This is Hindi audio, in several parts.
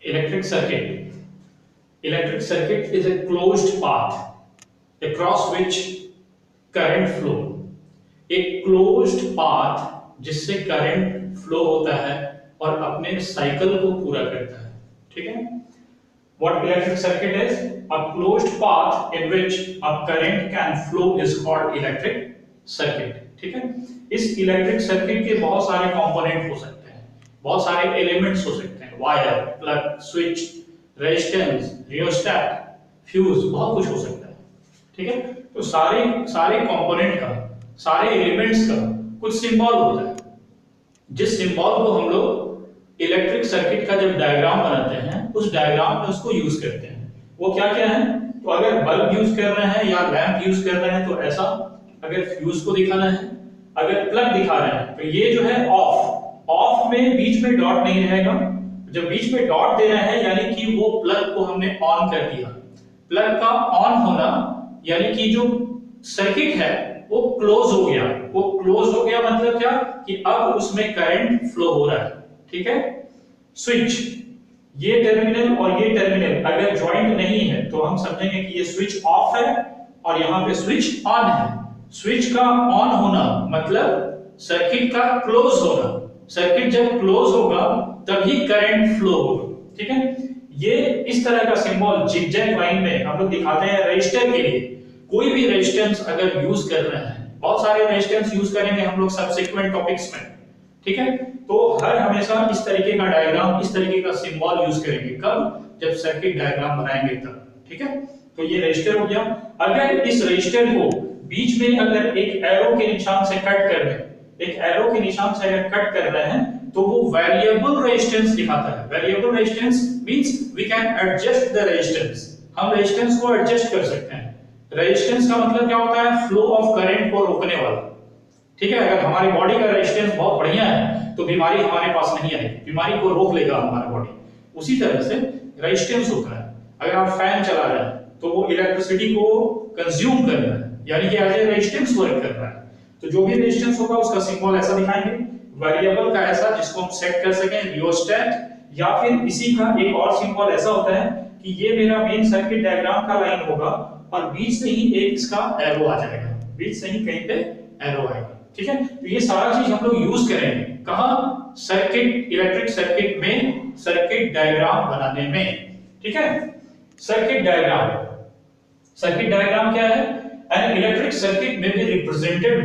Electric circuit. Electric circuit is a closed path across which current flow. एक closed path जिससे करंट फ्लो होता है और अपने साइकिल को पूरा करता है. ठीक है. What electric circuit is? A closed path in which a current can flow is called electric circuit. ठीक है. इस इलेक्ट्रिक सर्किट के बहुत सारे कंपोनेंट हो सकते हैं, बहुत सारे एलिमेंट्स हो सकते हैं, wire, plug, switch, resistance, rheostat, fuse, बहुत कुछ हो सकता है. ठीक है. तो सारे कंपोनेंट का, सारे एलिमेंट्स का कुछ सिंबल होता है, जिस सिंबल को हम लोग इलेक्ट्रिक सर्किट का जब डायग्राम बनाते हैं उस डायग्राम में उसको यूज करते हैं. वो क्या क्या है? तो अगर बल्ब यूज कर रहे हैं या लैंप यूज कर रहे हैं तो ऐसा, अगर फ्यूज को दिखाना है, अगर प्लग दिखा रहे हैं तो ये जो है ऑफ में बीच में डॉट नहीं रहेगा. जब बीच में डॉट दे रहे हैं यानी कि वो प्लग को हमने ऑन कर दिया. प्लग का ऑन होना यानी कि जो सर्किट है वो क्लोज हो गया. वो क्लोज हो गया मतलब क्या कि अब उसमें करंट फ्लो हो रहा है. ठीक है. स्विच, ये टर्मिनल और ये टर्मिनल अगर ज्वाइंट नहीं है तो हम समझेंगे कि ये स्विच ऑफ है और यहाँ पे स्विच ऑन है. स्विच का ऑन होना मतलब सर्किट का क्लोज होना. सर्किट जब क्लोज होगा तभी करंट फ्लो होगा. ठीक है. ये इस तरह का सिंबल जिगजैग लाइन में हम लोग दिखाते हैं रजिस्टर के लिए. कोई भी रेजिस्टेंस अगर यूज कर रहे हैं, बहुत सारे रेजिस्टेंस यूज करेंगे हम लोग सब्सिक्वेंट टॉपिक्स में. ठीक है. तो हर हमेशा इस तरीके का डायग्राम, इस तरीके का सिंबल यूज करेंगे. कब? जब सर्किट डायग्राम बनाएंगे तब. ठीक है. तो ये रजिस्टर हो गया. अगर इस रजिस्टर को बीच में अगर एक एरो के निशान से कट कर दें, एक एरो के निशान से अगर कट कर रहे हैं तो वो वेरिएबल रेजिस्टेंस दिखाता है. Variable resistance means we can adjust the resistance. हम रेजिस्टेंस को एडजस्ट कर सकते हैं. रेजिस्टेंस का मतलब क्या होता है? फ्लो ऑफ करंट को रोकने वाला. ठीक है. अगर हमारी बॉडी का रेजिस्टेंस बहुत बढ़िया है तो बीमारी हमारे पास नहीं आएगी, बीमारी को रोक लेगा हमारा बॉडी. उसी तरह से रेजिस्टेंस होता है. अगर आप फैन चला रहे हैं तो वो इलेक्ट्रिसिटी को कंज्यूम कर रहा है यानी कि एज ए रेजिस्टेंस वर्क कर रहा है. तो जो भी रेजिस्टेंस होगा उसका सिंबल ऐसा दिखाएंगे. वेरिएबल का ऐसा जिसको हम सेट कर सकें, रियोस्टेट. या फिर इसी का एक और सिंबल ऐसा होता है कि ये मेरा मेन सर्किट डायग्राम का लाइन होगा और बीच से ही एक इसका एरो आ जाएगा, बीच से ही कहीं पे एरो आएगा. ठीक है. तो ये सारा चीज हम लोग यूज करेंगे कहां? सर्किट, इलेक्ट्रिक सर्किट में सर्किट डायग्राम बनाने में. ठीक है. Circuit diagram. सर्किट डायग्राम क्या है? An electric circuit may be represented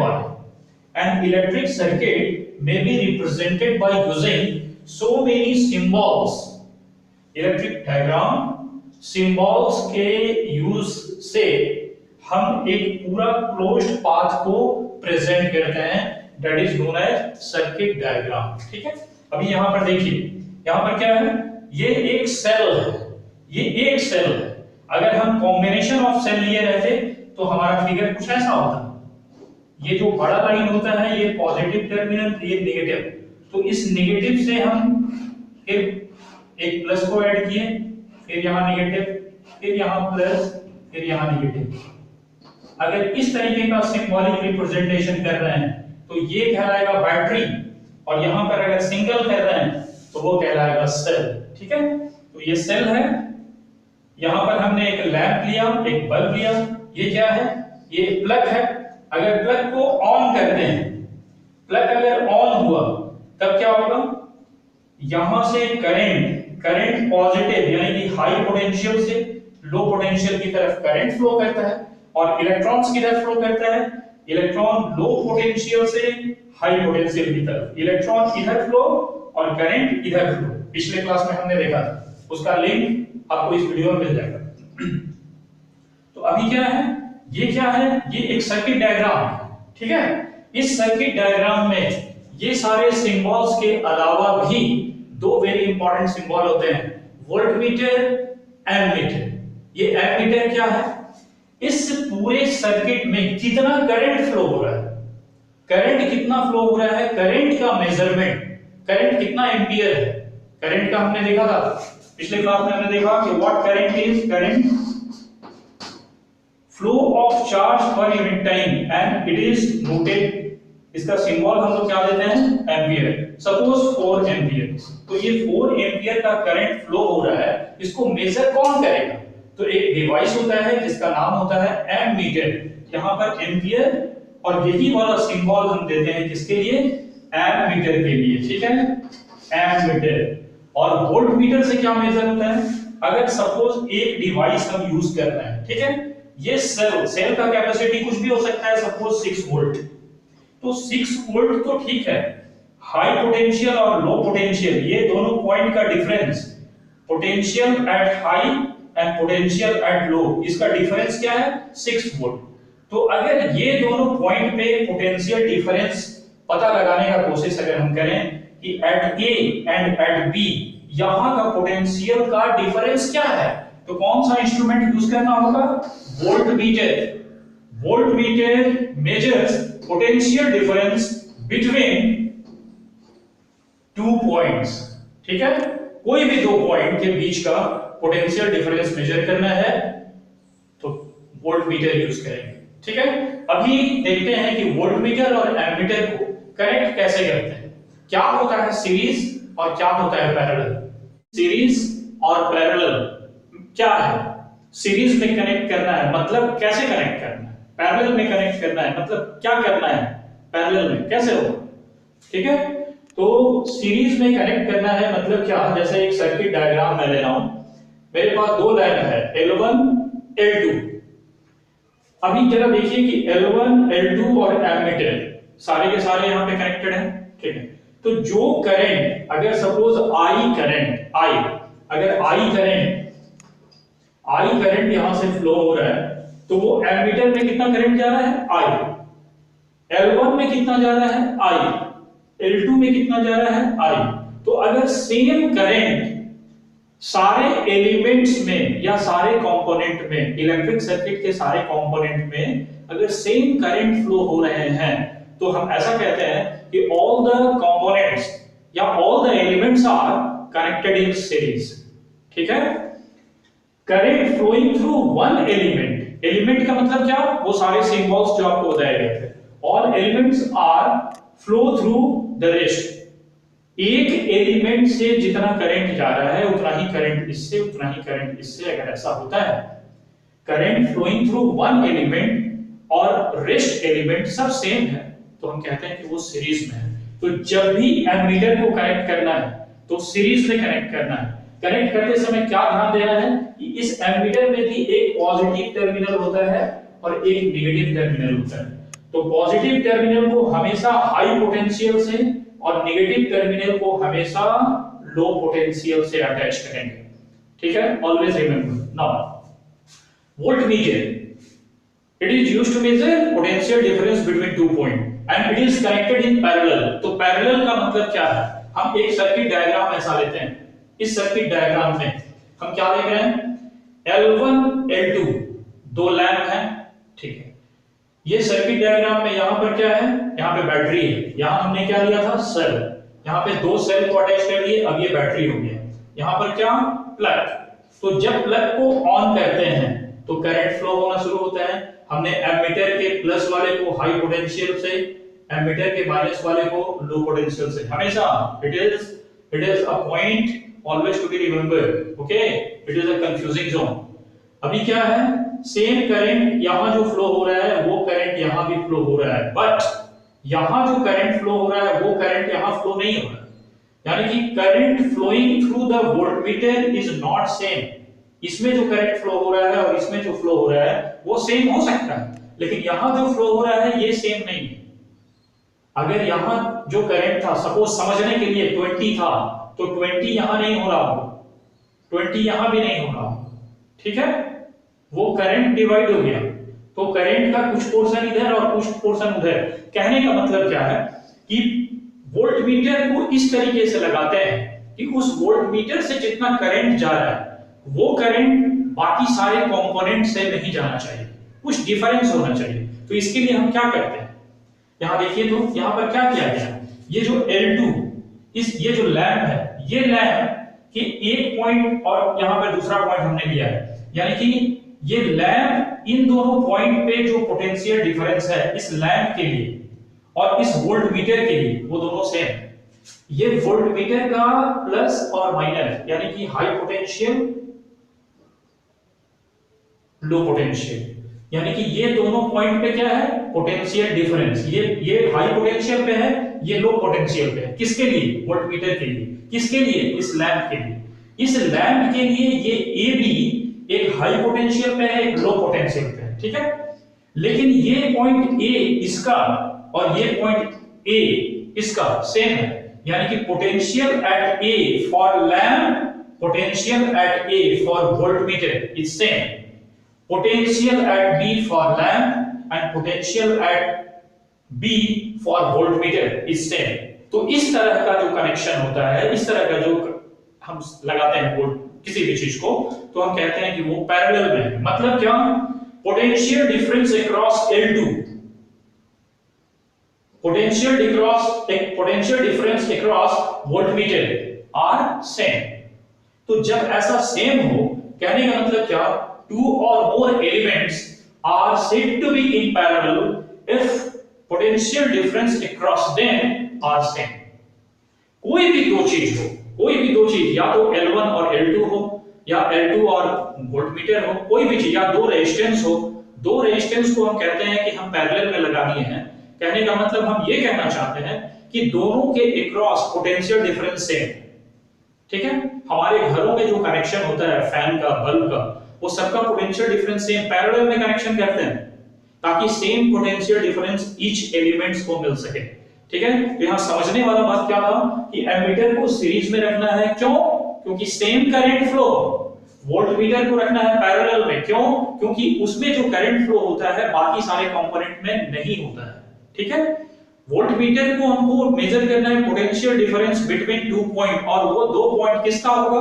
by using so many symbols. Electric diagram symbols के यूज से हम एक पूरा क्लोज्ड पाथ को प्रेजेंट करते हैं. That is known as circuit diagram. ठीक है. अभी यहां पर देखिए, यहां पर क्या है? ये एक सेल है, ये एक सेल है. अगर हम कॉम्बिनेशन ऑफ सेल लिए रहते तो हमारा फिगर कुछ ऐसा होता. ये जो बड़ा लाइन होता है ये पॉजिटिव टर्मिनल, ये नेगेटिव. तो इस नेगेटिव से हम फिर एक प्लस को ऐड किए, फिर यहाँ नेगेटिव, फिर यहाँ प्लस, फिर यहाँ नेगेटिव. अगर इस तरीके का सिंबॉलिक रिप्रेजेंटेशन कर रहे हैं तो ये कहलाएगा बैटरी. और यहाँ पर अगर सिंगल कर रहे हैं तो वो कहलाएगा सेल. ठीक है. तो ये सेल है. यहाँ पर हमने एक लैंप लिया, एक बल्ब लिया. ये क्या है? ये प्लग है. अगर प्लग को ऑन करते हैं, प्लग अगर ऑन हुआ तब क्या होगा? यहां से करंट पॉजिटिव यानी कि हाई पोटेंशियल से लो पोटेंशियल की तरफ करंट फ्लो करता है और इलेक्ट्रॉन्स की तरफ फ्लो करता है. इलेक्ट्रॉन लो पोटेंशियल से हाई पोटेंशियल की तरफ, इलेक्ट्रॉन इधर फ्लो और करंट इधर फ्लो. पिछले क्लास में हमने देखा था, उसका लिंक आपको इस वीडियो में मिल जाएगा. तो अभी क्या है? ये क्या है? ये एक सर्किट डायग्राम है. ठीक है. इस सर्किट डायग्राम में ये सारे सिंबल्स के अलावा भी दो वेरी इंपॉर्टेंट सिंबल होते हैं, वोल्टमीटर, एमीटर. ये एमीटर क्या है? इस पूरे सर्किट में कितना करंट फ्लो हो रहा है, करंट कितना फ्लो हो रहा है, करंट का मेजरमेंट, करंट कितना एम्पियर है. करंट का हमने देखा था पिछले क्लास में, हमने देखा कि what current is. Current flow of charge per unit time and it is noted. इसका सिंबल हम लोग क्या देते हैं? एम्पियर. सपोज 4 एम्पियर, तो ये 4 एम्पियर का करंट फ्लो हो रहा है, इसको मेजर कौन करेगा? तो एक डिवाइस होता है जिसका नाम होता है एमीटर। यहाँ पर एम्पियर और यही वाला सिंबल हम देते हैं किसके लिए? एमीटर के लिए, ठीक है, एमीटर। और वोल्ट मीटर से क्या मेजर होता है? अगर सपोज एक डिवाइस हम यूज कर रहे हैं, ठीक है, ये सेल का कैपेसिटी कुछ भी हो सकता है, सपोज 6 वोल्ट, तो 6 वोल्ट तो ठीक है, हाई पोटेंशियल और लो पोटेंशियल ये दोनों पॉइंट का difference, potential at high and potential at low, इसका डिफरेंस क्या है? 6 वोल्ट। तो अगर ये दोनों पॉइंट पे पोटेंशियल डिफरेंस पता लगाने का कोशिश अगर हम करें कि at A and at B यहां का पोटेंशियल का डिफरेंस क्या है, तो कौन सा इंस्ट्रूमेंट यूज करना होगा? Volt meter. Volt meter measures potential difference between 2 points, ठीक है, कोई भी 2 पॉइंट के बीच का पोटेंशियल डिफरेंस मेजर करना है तो वोल्ट मीटर यूज करेंगे, ठीक है। अभी देखते हैं कि वोल्ट मीटर और एमीटर को कनेक्ट कैसे करते हैं। क्या होता है सीरीज और क्या होता है पैरेलल? सीरीज और पैरेलल क्या है? सीरीज में कनेक्ट करना है मतलब कैसे कनेक्ट करना है, पैरेलल में कनेक्ट करना है मतलब क्या करना है, पैरेलल में कैसे होगा, ठीक है। तो सीरीज में कनेक्ट करना है मतलब क्या? जैसे एक सर्किट डायग्राम मैं ले रहा हूं, मेरे पास 2 लाइन है L1 L2। अभी जरा देखिए कि L1 L2 और एमीटर सारे के सारे यहां पे कनेक्टेड हैं, ठीक है। तो जो करंट अगर suppose I current I current यहां से फ्लो हो रहा है, तो वो एमीटर में कितना करंट जा रहा है? I। L1 में कितना जा रहा है? I। L2 में कितना जा रहा है? I। तो अगर सेम करंट सारे एलिमेंट्स में या सारे कंपोनेंट में, इलेक्ट्रिक सर्किट के सारे कंपोनेंट में अगर सेम करंट फ्लो हो रहे हैं, तो हम ऐसा कहते हैं कि ऑल द कंपोनेंट्स या all the elements are connected in series, ठीक है। Current flowing through one element, element का मतलब क्या? वो सारे सिंबल्स जो आपको बताए गए थे, all elements are flow through the rest. एक एलिमेंट से जितना करंट जा रहा है उतना ही करंट इससे, उतना ही करंट इससे, अगर ऐसा होता है current flowing through one element और रेस्ट एलिमेंट सब सेम है, तो हम कहते हैं कि वो सीरीज में है। तो जब भी एमीटर को कनेक्ट करना है तो सीरीज में कनेक्ट करना है। कनेक्ट करते समय क्या ध्यान देना है कि इस एमीटर में भी एक पॉजिटिव टर्मिनल होता है और एक नेगेटिव टर्मिनल होता है। तो पॉजिटिव टर्मिनल को हमेशा हाई पोटेंशियल से और नेगेटिव टर्मिनल को हमेशा लो पोटेंशियल से अटैच करेंगे, ठीक है। Always remember. Now voltmeter, it is used to measure potential difference between 2 point and it is connected in parallel. तो पैरेलल का मतलब क्या है? हम एक सर्किट डायग्राम ऐसा लेते हैं, इस सर्किट डायग्राम में हम क्या देख रहे हैं? L1 L2 2 लैंप हैं, ठीक है। ये सर्किट डायग्राम में यहां पर क्या है? यहां पे बैटरी है, यहां हमने क्या लिया था? सेल। यहां पे 2 सेल को अटैच कर दिए, अब ये बैटरी हो गया। यहां पर क्या? प्लग। तो जब प्लग को ऑन करते हैं तो करंट फ्लो होना शुरू होता है। हमने एमीटर के प्लस वाले को हाई पोटेंशियल से, एमीटर के माइनस वाले को लो पोटेंशियल से, हमेशा it is a point always to be remembered, okay, it is a confusing zone। अभी क्या है? सेम करंट यहां जो फ्लो हो रहा है वो करंट यहां भी फ्लो हो रहा है, बट यहां जो करंट फ्लो हो रहा है वो करंट यहां फ्लो नहीं हो रहा है। यानी कि current flowing through the voltmeter is not same. इसमें जो करंट फ्लो हो रहा है और इसमें जो फ्लो हो रहा है वो सेम हो सकता है, लेकिन यहां जो फ्लो हो रहा है ये सेम नहीं है। अगर यहां जो करंट था, सपोज समझने के लिए 20 था, तो 20 यहां नहीं हो रहा होगा, 20 यहां भी नहीं हो रहा होगा, ठीक है। वो करंट डिवाइड हो गया, तो करंट का कुछ पोर्शन इधर और कुछ पोर्शन उधर। कहने का मतलब क्या है कि वोल्टमीटर को इस तरीके से लगाते हैं कि उस वोल्टमीटर से जितना करंट जा रहा है वो करंट बाकी सारे कंपोनेंट से नहीं जाना चाहिए, कुछ डिफरेंस होना चाहिए। तो इसके लिए हम क्या करते हैं? यहां देखिए, तो यहां पर क्या किया गया? ये जो L2, ये जो लैंप है, ये लैंप के एक पॉइंट और यहां पर दूसरा पॉइंट हमने लिया है, यानी कि ये लैंप इन दोनों पॉइंट पे जो पोटेंशियल डिफरेंस है इस लैंप के लिए और इस वोल्टमीटर के लिए वो दोनों सेम है। ये वोल्टमीटर का प्लस और माइनस, यानी कि हाई पोटेंशियल लो पोटेंशियल, यानी कि ये दोनों पॉइंट पे क्या है, पोटेंशियल डिफरेंस। ये हाई पोटेंशियल पे है, ये लो पोटेंशियल पे है। किसके लिए? वोल्टमीटर के लिए। किसके लिए? इस लैंप के लिए। इस लैंप के लिए ये ए बी एक हाई पोटेंशियल पे है, एक लो पोटेंशियल पे है, ठीक है। लेकिन ये पॉइंट ए इसका और ये पॉइंट ए इसका सेम है, यानी कि potential at A for lamp, potential at A for voltmeter is same. Potential at B for lamp and potential at B for voltmeter is same। तो इस तरह का जो कनेक्शन होता है, इस तरह का जो हम लगाते हैं वोल्ट किसी भी चीज को, तो हम कहते हैं कि वो पैरेलल में है। मतलब क्या? Potential difference across L2, potential difference across voltmeter are same. तो जब ऐसा सेम हो, कहने का मतलब क्या? Two or more elements are said to be in parallel if potential difference across them are same। कोई भी दो चीज हो, कोई भी दो चीज, या तो L1 और L2 हो, या L2 और वोल्टमीटर हो, कोई भी चीज, या दो रेजिस्टेंस हो। दो रेजिस्टेंस को हम कहते हैं कि हम पैरेलल में लगा दिए हैं। कहने का मतलब हम ये कहना चाहते हैं कि दोनों के अक्रॉस पोटेंशियल डिफरेंस सेम, ठीक है। हमारे घरों में जो कनेक्शन होता है फैन का, बल्ब का, वो सबका पोटेंशियल डिफरेंस सेम पैरेलल में कनेक्शन करते हैं, ताकि same potential difference each elements को मिल सके, ठीक है। तो यहां समझने वाला बात क्या था कि एमीटर को सीरीज में रखना है। क्यों? क्योंकि सेम करंट फ्लो। वोल्टमीटर को रखना है पैरेलल में। क्यों? क्योंकि उसमें जो करंट फ्लो होता है बाकी सारे कंपोनेंट में नहीं होता है, ठीक है। वोल्टमीटर को हमको मेजर करना है potential difference between two point, और वो दो पॉइंट किसका होगा?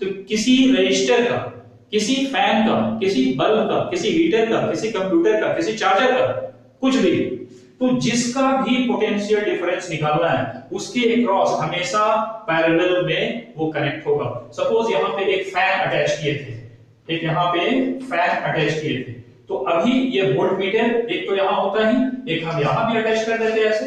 तो किसी रजिस्टर का, किसी फैन का, किसी बल्ब का, किसी हीटर का, किसी कंप्यूटर का, किसी चार्जर का, कुछ भी। तो जिसका भी पोटेंशियल डिफरेंस निकालना है उसके अक्रॉस हमेशा पैरेलल में वो कनेक्ट होगा। सपोज यहां पे एक फैन अटैच किए थे, एक यहां पे फैन अटैच किए थे, तो अभी ये वोल्टमीटर एक तो यहां होता ही, एक हम यहां भी अटैच कर देते हैं ऐसे,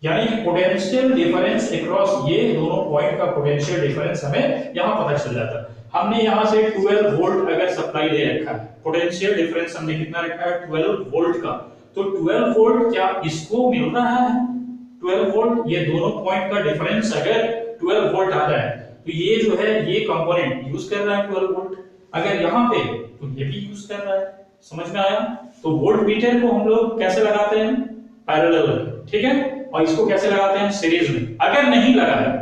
यानी कि पोटेंशियल डिफरेंस अक्रॉस ये दोनों पॉइंट का पोटेंशियल डिफरेंस हमें यहां पता चल जाता है। हमने यहां से 12 वोल्ट अगर सप्लाई दे रखा है, पोटेंशियल डिफरेंस हमने कितना रखा है? 12 वोल्ट का। तो 12 वोल्ट क्या इसको मिल रहा है? 12 वोल्ट, ये दोनों पॉइंट का डिफरेंस अगर 12 वोल्ट आ रहा है, तो ये जो है ये कंपोनेंट यूज कर रहा है 12 वोल्ट। अगर यहां पे तो ये भी यूज कर रहा है। समझ में आया? तो वोल्टमीटर को हम लोग कैसे लगाते हैं? पैरेलल, ठीक है। और इसको कैसे लगाते हैं? सीरीज में। अगर नहीं लगाया,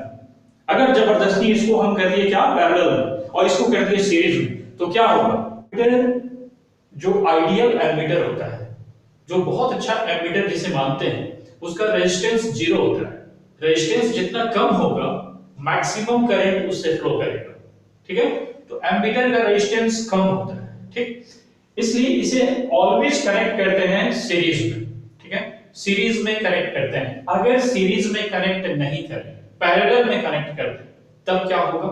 अगर जबरदस्ती इसको हम कर दिए क्या? पैरेलल में, और इसको कर दिए सीरीज में, तो क्या होगा? जो आइडियल एमीटर होता है, जो बहुत अच्छा एमीटर जिसे मानते हैं, उसका रेजिस्टेंस 0 होता है। रेजिस्टेंस जितना कम होगा मैक्सिमम करंट उससे फ्लो करेगा, ठीक है। तो एमीटर का रेजिस्टेंस कम होता है, ठीक। इसलिए इसे ऑलवेज कनेक्ट करते हैं सीरीज में, ठीक है। सीरीज में कनेक्ट करते हैं। अगर सीरीज में कनेक्ट नहीं करें, पैरेलल में कनेक्ट कर दें, तब क्या होगा?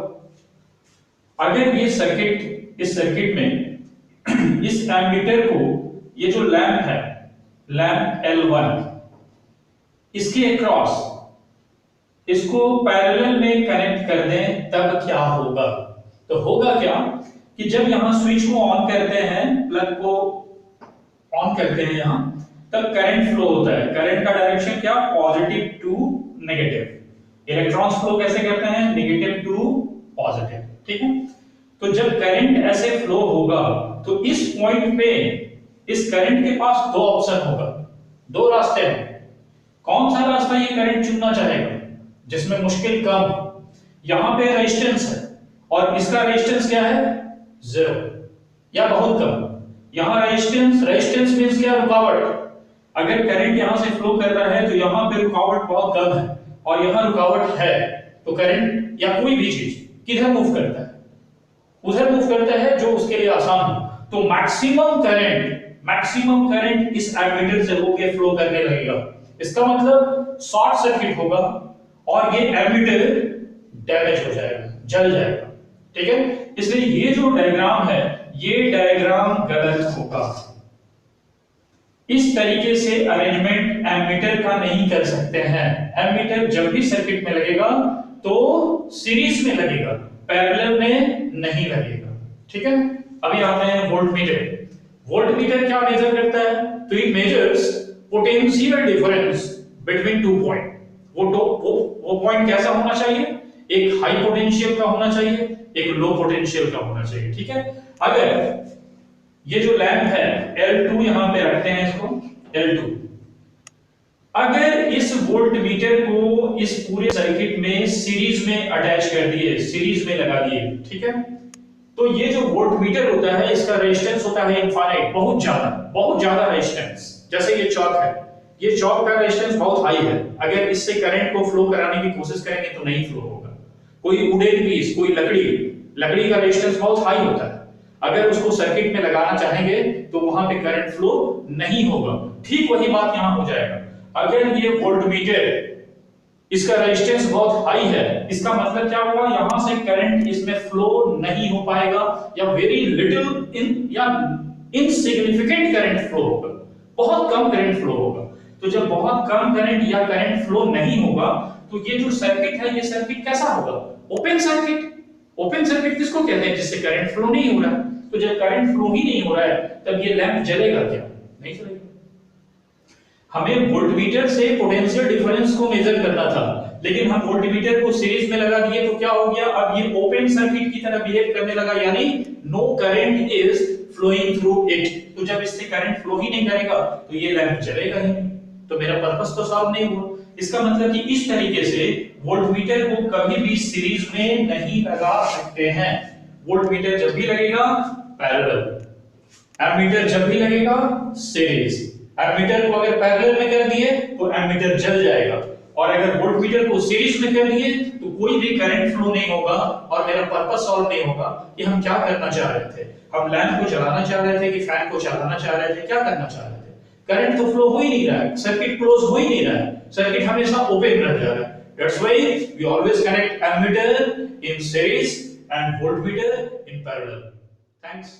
अगर ये सर्किट, इस सर्किट में इस एमीटर को, ये जो लैंप है, लैंप L1, इसके अक्रॉस इसको पैरेलल में कनेक्ट कर दें, तब क्या होगा? तो होगा क्या कि जब यहां स्विच को ऑन करते हैं, प्लग को ऑन करते हैं यहां, तब करंट फ्लो होता है। करंट का डायरेक्शन क्या? Positive to negative. Electrons flow कैसे करते हैं? नेगेटिव टू पॉजिटिव, ठीक है। तो जब करंट ऐसे फ्लो होगा, तो इस पॉइंट पे इस करंट के पास दो ऑप्शन होगा, दो रास्ते हैं। कौन सा रास्ता ये करंट चुनना चाहेगा जिसमें मुश्किल कम? यहां पे रेजिस्टेंस है और इसका रेजिस्टेंस क्या है? 0 या बहुत कम। यहां रेजिस्टेंस मींस क्या? रुकावट। अगर करंट यहां से फ्लो कर रहा है तो यहां पे रुकावट बहुत कम है, और यहां रुकावट है, तो करंट या कोई भी चीज किधर मूव करता है? उधर मूव करता है जो उसके लिए आसान हो। तो मैक्सिमम करंट इस एमीटर से होके फ्लो करने लगेगा। इसका मतलब शॉर्ट सर्किट होगा और ये एमीटर डैमेज हो जाएगा, जल जाएगा, ठीक है। इसलिए ये जो डायग्राम है, ये डायग्राम गलत होगा। इस तरीके से अरेंजमेंट एमीटर का नहीं कर सकते हैं। एमीटर जब भी सर्किट में लगेगा तो सीरीज में लगेगा, पैरेलल में नहीं लगेगा। ठीक है, अभी आते हैं वोल्टमीटर। वोल्टमीटर क्या मेजर करता है? तो it measures potential difference between two point. वो पॉइंट कैसा होना चाहिए? एक हाई पोटेंशियल का होना चाहिए, एक लो पोटेंशियल का होना चाहिए। ठीक है, अगर ये जो लैंप है L2 यहां पे रखते हैं इसको L2, अगर इस वोल्टमीटर को इस पूरे सर्किट में सीरीज में अटैच कर दिए, सीरीज में लगा दिए, ठीक है, तो ये जो वोल्टमीटर होता है इसका रेजिस्टेंस होता है इनफाइनाइट, बहुत ज्यादा रेजिस्टेंस। जैसे ये चौक है, ये चौक का रेजिस्टेंस बहुत हाई है, अगर इससे करंट को फ्लो कराने की कोशिश करेंगे तो नहीं फ्लो होगा। कोई वुडन पीस, कोई लकड़ी का रेजिस्टेंस बहुत हाई होता है, अगर उसको सर्किट में लगाना चाहेंगे तो वहां पे करंट फ्लो नहीं होगा। ठीक वही बात यहां हो जाएगा। अगर ये वोल्टमीटर इसका रेजिस्टेंस बहुत हाई है, इसका मतलब क्या होगा? यहां से करंट इसमें फ्लो नहीं हो पाएगा, या वेरी लिटिल या इनसिग्निफिकेंट करंट फ्लो होगा, बहुत कम करंट फ्लो होगा। तो जब बहुत कम करंट या करंट फ्लो नहीं होगा तो ये जो सर्किट है, ये सर्किट कैसा होगा? Open circuit. ओपन सर्किट किसको कहते हैं? जिससे करंट फ्लो नहीं हो रहा है। तो जब करंट फ्लो ही नहीं हो रहा है तब ये लैंप जलेगा क्या? नहीं जलेगा। हमें वोल्टमीटर से पोटेंशियल डिफरेंस को मेजर करना था, लेकिन हम वोल्टमीटर को सीरीज में लगा दिए तो क्या हो गया? अब ये ओपन सर्किट की तरह बिहेव करने लगा, यानी no current is flowing through it. तो जब इससे करंट फ्लो ही नहीं करेगा तो ये लैंप जलेगा ही नहीं, तो मेरा पर्पस तो सॉल्व नहीं हुआ। इसका मतलब कि इस तरीके से वोल्टमीटर को कभी भी सीरीज में नहीं लगा सकते हैं। वोल्टमीटर जब भी लगेगा पैरेलल, एमीटर जब भी लगेगा सीरीज। एमीटर को अगर पैरेलल में कर दिए तो एमीटर जल जाएगा, और अगर वोल्टमीटर को सीरीज में कर दिए तो कोई भी करंट फ्लो नहीं होगा, और मेरा पर्पस सॉल्व नहीं होगा। कि हम क्या करना चाह रहे थे? हम लैंप को जलाना चाह रहे थे कि फैन को चलाना चाह रहे थे? क्या करना चाह रहे थे? करंट तो फ्लो हो ही नहीं रहा है, सर्किट क्लोज हो ही नहीं रहा है, सर्किट हमेशा ओपन रह जा रहा है। That's why we always connect ammeter in series and voltmeter in parallel. Thanks.